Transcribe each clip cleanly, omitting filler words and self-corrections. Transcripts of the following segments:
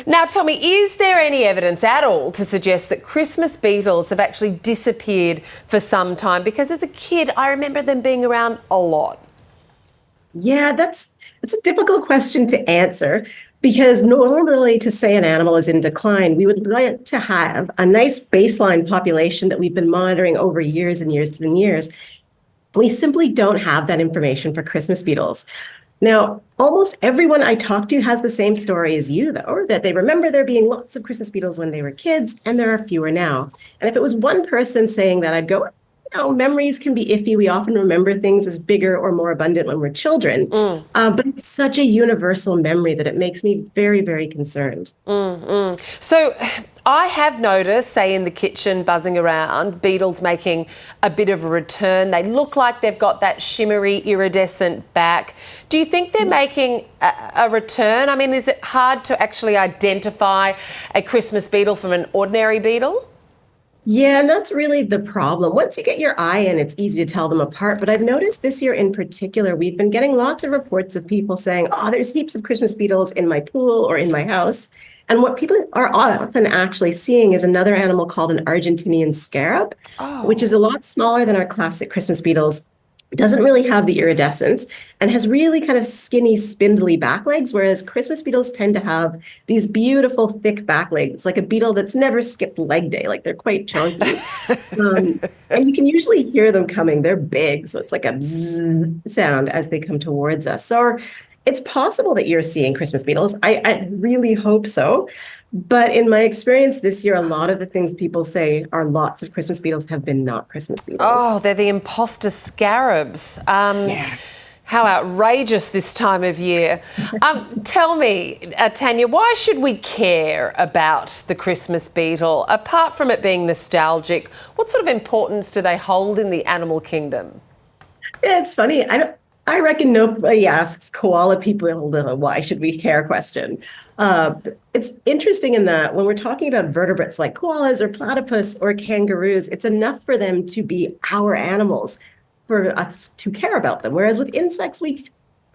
Now tell me, is there any evidence at all to suggest that Christmas beetles have actually disappeared for some time? Because as a kid, I remember them being around a lot. Yeah, that's a difficult question to answer because normally to say an animal is in decline, we would like to have a nice baseline population that we've been monitoring over years and years and years. We simply don't have that information for Christmas beetles. Now, almost everyone I talk to has the same story as you, though, that they remember there being lots of Christmas beetles when they were kids, and there are fewer now. And if it was one person saying that, I'd go, memories can be iffy. We often remember things as bigger or more abundant when we're children. But it's such a universal memory that it makes me very, very concerned. So I have noticed, say in the kitchen buzzing around, beetles making a bit of a return. They look like they've got that shimmery iridescent back. Do you think they're making a return? I mean, is it hard to actually identify a Christmas beetle from an ordinary beetle? Yeah, and that's really the problem. Once you get your eye in, it's easy to tell them apart. But I've noticed this year in particular, we've been getting lots of reports of people saying, oh, there's heaps of Christmas beetles in my pool or in my house. And what people are often actually seeing is another animal called an Argentinian scarab, which is a lot smaller than our classic Christmas beetles. Doesn't really have the iridescence and has really kind of skinny, spindly back legs, whereas Christmas beetles tend to have these beautiful, thick back legs. It's like a beetle that's never skipped leg day. Like they're quite chunky. And you can usually hear them coming. They're big, so it's like a bzzz sound as they come towards us. So it's possible that you're seeing Christmas beetles. I really hope so. But in my experience this year, a lot of the things people say are lots of Christmas beetles have been not Christmas beetles. Oh, they're the imposter scarabs. Yeah. How outrageous this time of year. Tell me, Tanya, why should we care about the Christmas beetle? Apart from it being nostalgic, what sort of importance do they hold in the animal kingdom? Yeah, it's funny. I reckon nobody asks koala people the why should we care question. It's interesting in that when we're talking about vertebrates like koalas or platypus or kangaroos, it's enough for them to be our animals for us to care about them. Whereas with insects, we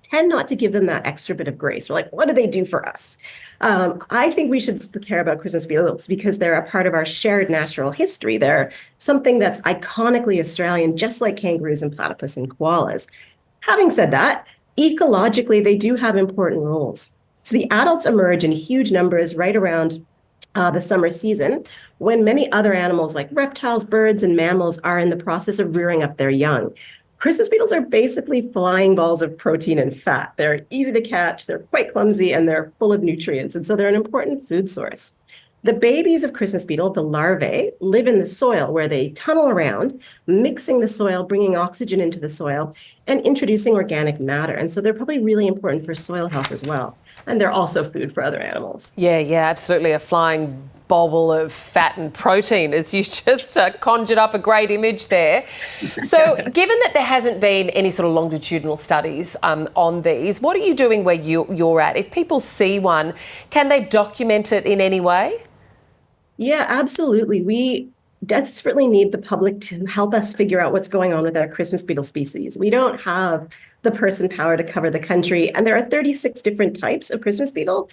tend not to give them that extra bit of grace. We're like, what do they do for us? I think we should care about Christmas beetles because they're a part of our shared natural history. They're something that's iconically Australian, just like kangaroos and platypus and koalas. Having said that, ecologically, they do have important roles. So the adults emerge in huge numbers right around the summer season when many other animals like reptiles, birds, and mammals are in the process of rearing up their young. Christmas beetles are basically flying balls of protein and fat. They're easy to catch, they're quite clumsy, and they're full of nutrients. And so they're an important food source. The babies of Christmas beetle, the larvae, live in the soil where they tunnel around, mixing the soil, bringing oxygen into the soil, and introducing organic matter. And so they're probably really important for soil health as well. And they're also food for other animals. Yeah, absolutely. A flying bauble of fat and protein, as you just conjured up a great image there. So given that there hasn't been any sort of longitudinal studies on these, what are you doing where you're at? If people see one, can they document it in any way? Yeah, absolutely. We desperately need the public to help us figure out what's going on with our Christmas beetle species. We don't have the person power to cover the country, and there are 36 different types of Christmas beetle,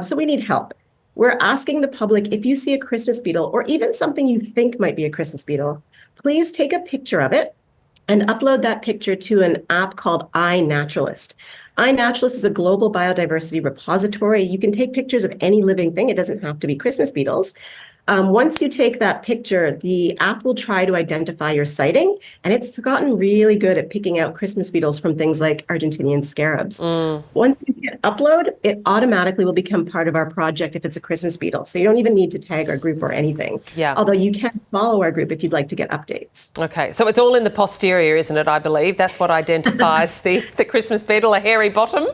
so we need help. We're asking the public, if you see a Christmas beetle or even something you think might be a Christmas beetle, please take a picture of it and upload that picture to an app called iNaturalist. iNaturalist is a global biodiversity repository. You can take pictures of any living thing. It doesn't have to be Christmas beetles. Once you take that picture, the app will try to identify your sighting, and it's gotten really good at picking out Christmas beetles from things like Argentinian scarabs. Once you hit upload, it automatically will become part of our project if it's a Christmas beetle. So you don't even need to tag our group or anything. Yeah. Although you can follow our group if you'd like to get updates. Okay, so it's all in the posterior, isn't it, I believe? That's what identifies the Christmas beetle, a hairy bottom?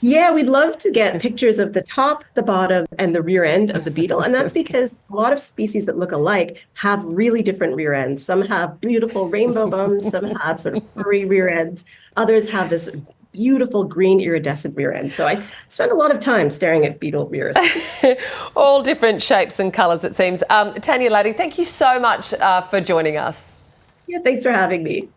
Yeah, we'd love to get pictures of the top, the bottom, and the rear end of the beetle. And that's because a lot of species that look alike have really different rear ends. Some have beautiful rainbow bums, some have sort of furry rear ends. Others have this beautiful green iridescent rear end. So I spend a lot of time staring at beetle rears. All different shapes and colours, it seems. Tanya Latty, thank you so much for joining us. Yeah, thanks for having me.